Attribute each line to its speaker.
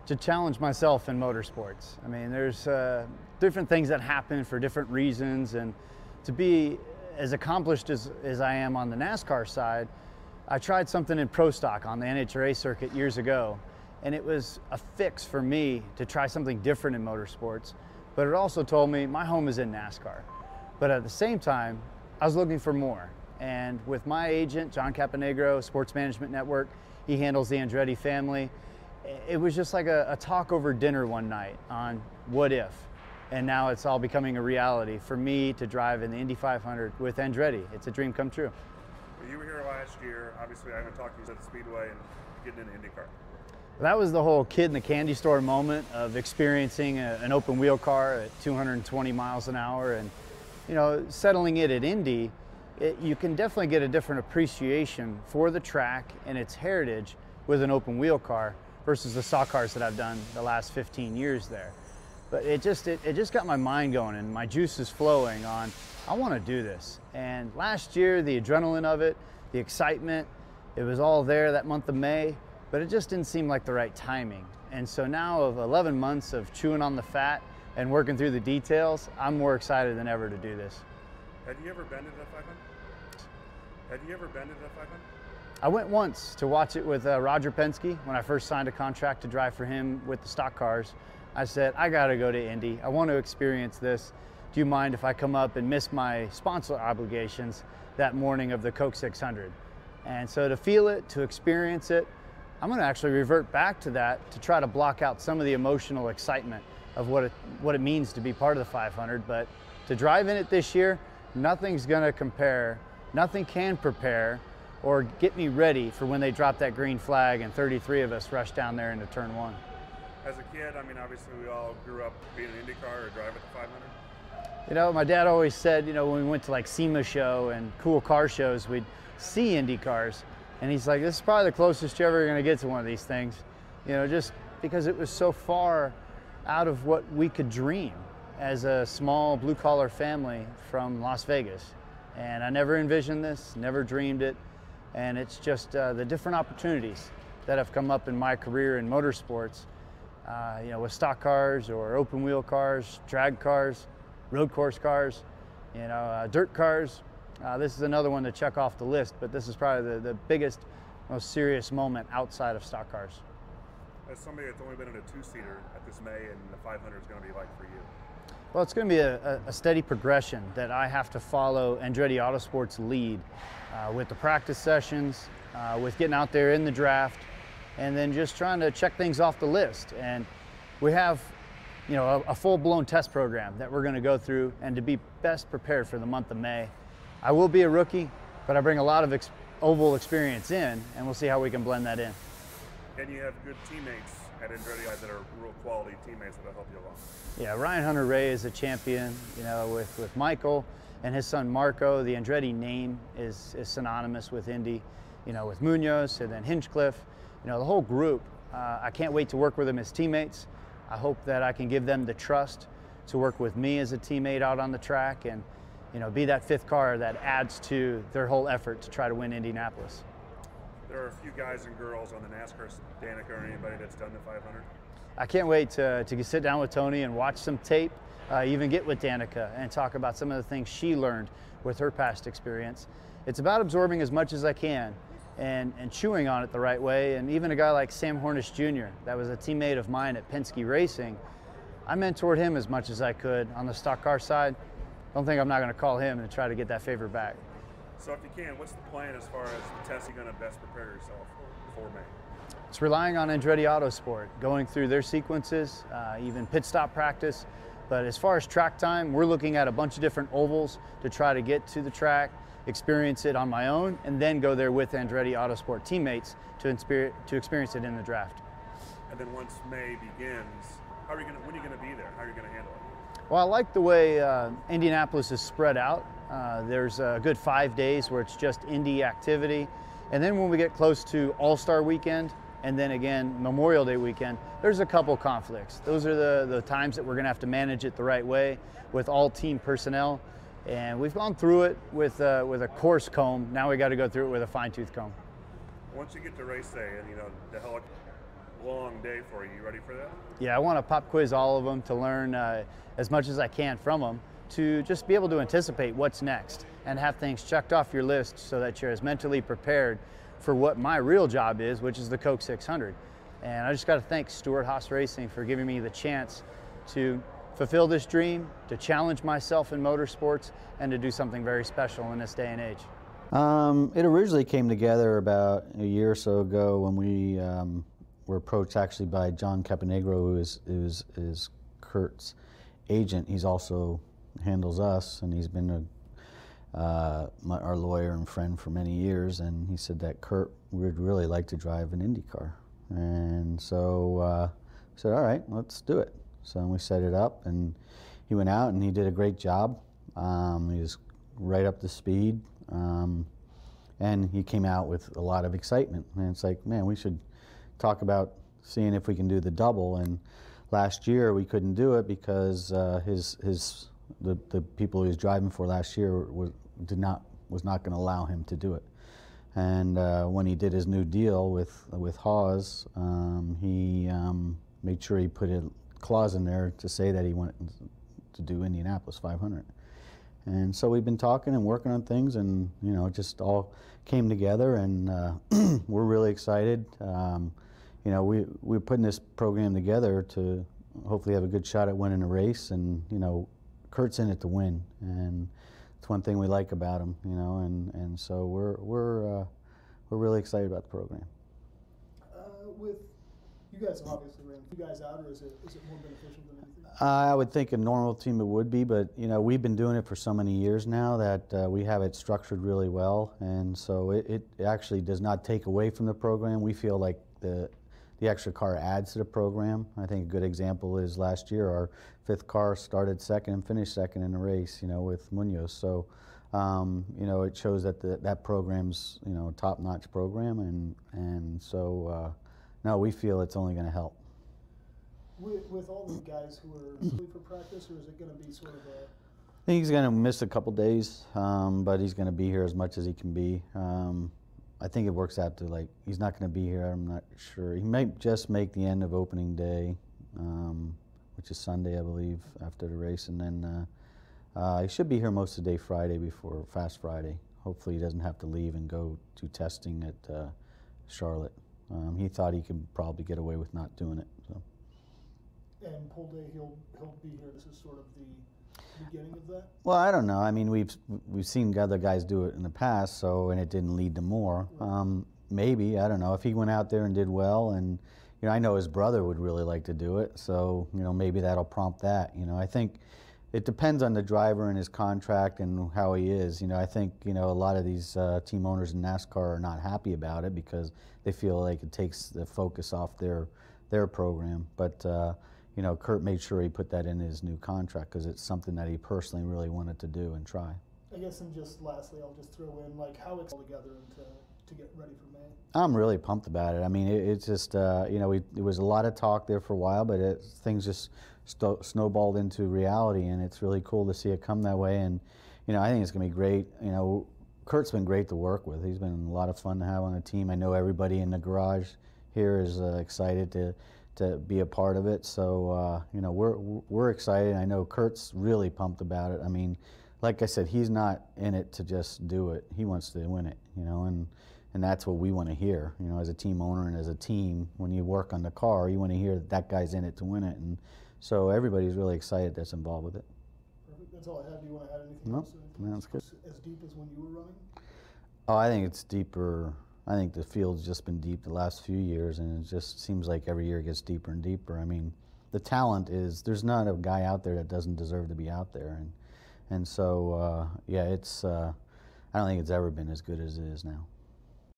Speaker 1: To challenge myself in motorsports. I mean, there's different things that happen for different reasons, and to be as accomplished as I am on the NASCAR side, I tried something in pro stock on the NHRA circuit years ago, and it was a fix for me to try something different in motorsports, but it also told me my home is in NASCAR. But at the same time, I was looking for more. And with my agent, John Caponegro, Sports Management Network, he handles the Andretti family. It was just like a talk over dinner one night on what if, and now it's all becoming a reality for me to drive in the Indy 500 with Andretti. It's a dream come true.
Speaker 2: Well, you were here last year. Obviously, I haven't talked to you at the Speedway and getting into IndyCar.
Speaker 1: That was the whole kid in the candy store moment of experiencing an open wheel car at 220 miles an hour, and settling it at Indy. You can definitely get a different appreciation for the track and its heritage with an open wheel car versus the stock cars that I've done the last 15 years there. But it just got my mind going and my juices flowing on, I want to do this. And last year, the adrenaline of it, the excitement, it was all there that month of May, but it just didn't seem like the right timing. And so now, of 11 months of chewing on the fat and working through the details, I'm more excited than ever to do this.
Speaker 2: Had you ever been to the 500? Had you ever been to the 500?
Speaker 1: I went once to watch it with Roger Penske when I first signed a contract to drive for him with the stock cars. I said, I gotta go to Indy. I want to experience this. Do you mind if I come up and miss my sponsor obligations that morning of the Coke 600? And so to feel it, to experience it, I'm gonna actually revert back to that to try to block out some of the emotional excitement of what it means to be part of the 500. But to drive in it this year, nothing's gonna compare, nothing can prepare or get me ready for when they drop that green flag and 33 of us rush down there into turn one.
Speaker 2: As a kid, I mean, obviously we all grew up being an IndyCar or driving at the 500.
Speaker 1: My dad always said, when we went to like SEMA show and cool car shows, we'd see Indy cars. And he's like, this is probably the closest you're ever gonna get to one of these things. Just because it was so far out of what we could dream as a small blue collar family from Las Vegas. And I never envisioned this, never dreamed it. And it's just the different opportunities that have come up in my career in motorsports, with stock cars or open wheel cars, drag cars, road course cars, dirt cars. This is another one to check off the list, but this is probably the biggest, most serious moment outside of stock cars.
Speaker 2: As somebody that's only been in a two-seater at this May, and the 500 is going to be like for you?
Speaker 1: Well, it's going to be a steady progression that I have to follow Andretti Autosport's lead with the practice sessions, with getting out there in the draft, and then just trying to check things off the list. And we have, a full-blown test program that we're going to go through, and to be best prepared for the month of May. I will be a rookie, but I bring a lot of oval experience in, and we'll see how we can blend that in.
Speaker 2: And you have good teammates at Andretti that are real quality teammates that'll help you along.
Speaker 1: Yeah, Ryan Hunter-Reay is a champion, with Michael and his son Marco. The Andretti name is synonymous with Indy, with Munoz and then Hinchcliffe, the whole group. I can't wait to work with them as teammates. I hope that I can give them the trust to work with me as a teammate out on the track and, be that fifth car that adds to their whole effort to try to win Indianapolis.
Speaker 2: There are a few guys and girls on the NASCAR, Danica or anybody that's done the 500.
Speaker 1: I can't wait to sit down with Tony and watch some tape, even get with Danica and talk about some of the things she learned with her past experience. It's about absorbing as much as I can and chewing on it the right way. And even a guy like Sam Hornish Jr., that was a teammate of mine at Penske Racing, I mentored him as much as I could on the stock car side. Don't think I'm not going to call him and try to get that favor back.
Speaker 2: So if you can, what's the plan as far as the tests you're going to best prepare yourself for May?
Speaker 1: It's relying on Andretti Autosport, going through their sequences, even pit stop practice. But as far as track time, we're looking at a bunch of different ovals to try to get to the track, experience it on my own, and then go there with Andretti Autosport teammates to experience it in the draft.
Speaker 2: And then once May begins, when are you going to be there? How are you going to handle it?
Speaker 1: Well, I like the way Indianapolis is spread out. There's a good 5 days where it's just Indy activity. And then when we get close to All-Star Weekend, and then again Memorial Day weekend, there's a couple conflicts. Those are the times that we're going to have to manage it the right way with all team personnel. And we've gone through it with a coarse comb. Now we got to go through it with a fine-tooth comb.
Speaker 2: Once you get to race day and the helicopter, long day for you. You ready for that?
Speaker 1: Yeah, I want to pop quiz all of them to learn as much as I can from them, to just be able to anticipate what's next and have things checked off your list so that you're as mentally prepared for what my real job is, which is the Coke 600. And I just got to thank Stewart Haas Racing for giving me the chance to fulfill this dream, to challenge myself in motorsports, and to do something very special in this day and age.
Speaker 3: It originally came together about a year or so ago when we were approached actually by John Caponegro, who is Kurt's agent. He's also handles us, and he's been our lawyer and friend for many years, and he said that Kurt would really like to drive an Indy car. And so we said, all right, let's do it. So we set it up, and he went out and he did a great job. He was right up to speed, and he came out with a lot of excitement. And it's like, man, we should talk about seeing if we can do the double. And last year we couldn't do it because the people he was driving for last year was not going to allow him to do it. And when he did his new deal with Haas, he made sure he put a clause in there to say that he wanted to do Indianapolis 500. And so we've been talking and working on things, and it just all came together, and we're really excited. We're putting this program together to hopefully have a good shot at winning a race, and Kurt's in it to win, and it's one thing we like about him, and so we're really excited about the program.
Speaker 4: With you guys obviously ran you guys out, or is it more beneficial than anything?
Speaker 3: I would think a normal team it would be, but we've been doing it for so many years now that we have it structured really well, and so it actually does not take away from the program. We feel like the extra car adds to the program. I think a good example is last year our 5th car started second and finished second in the race, with Munoz. So, it shows that that program's a top-notch program, and so no, we feel it's only going to help.
Speaker 4: With all the guys who are asleep for practice, or is it going to be sort of a?
Speaker 3: I think he's going to miss a couple days, but he's going to be here as much as he can be. I think it works out to he's not going to be here. I'm not sure. He might just make the end of opening day, which is Sunday, I believe, after the race, and then he should be here most of the day Friday before Fast Friday. Hopefully, he doesn't have to leave and go to testing at Charlotte. He thought he could probably get away with not doing it. So.
Speaker 4: And pole day, he'll be here. This is sort of the beginning of that?
Speaker 3: Well, I don't know. I mean, we've seen other guys do it in the past, and it didn't lead to more. Maybe, I don't know. If he went out there and did well, and I know his brother would really like to do it, so maybe that'll prompt that. I think it depends on the driver and his contract and how he is. I think a lot of these team owners in NASCAR are not happy about it because they feel like it takes the focus off their program. But Kurt made sure he put that in his new contract because it's something that he personally really wanted to do and try.
Speaker 4: I guess, and just lastly, I'll just throw in how it's all together and to get ready for May.
Speaker 3: I'm really pumped about it. I mean, it's just there was a lot of talk there for a while, but things just snowballed into reality, and it's really cool to see it come that way. And I think it's going to be great. Kurt's been great to work with. He's been a lot of fun to have on the team. I know everybody in the garage here is excited to be a part of it. So we're excited. I know Kurt's really pumped about it. I mean, like I said, he's not in it to just do it. He wants to win it. And that's what we want to hear. As a team owner and as a team, when you work on the car, you want to hear that guy's in it to win it. And so everybody's really excited that's involved with it.
Speaker 4: Perfect. That's all I have. Do you want to add anything
Speaker 3: No,
Speaker 4: else?
Speaker 3: that's good.
Speaker 4: As deep as when you were running?
Speaker 3: Oh, I think it's deeper. I think the field's just been deep the last few years, and it just seems like every year it gets deeper and deeper. I mean, the talent there's not a guy out there that doesn't deserve to be out there. And so, yeah, I don't think it's ever been as good as it is now.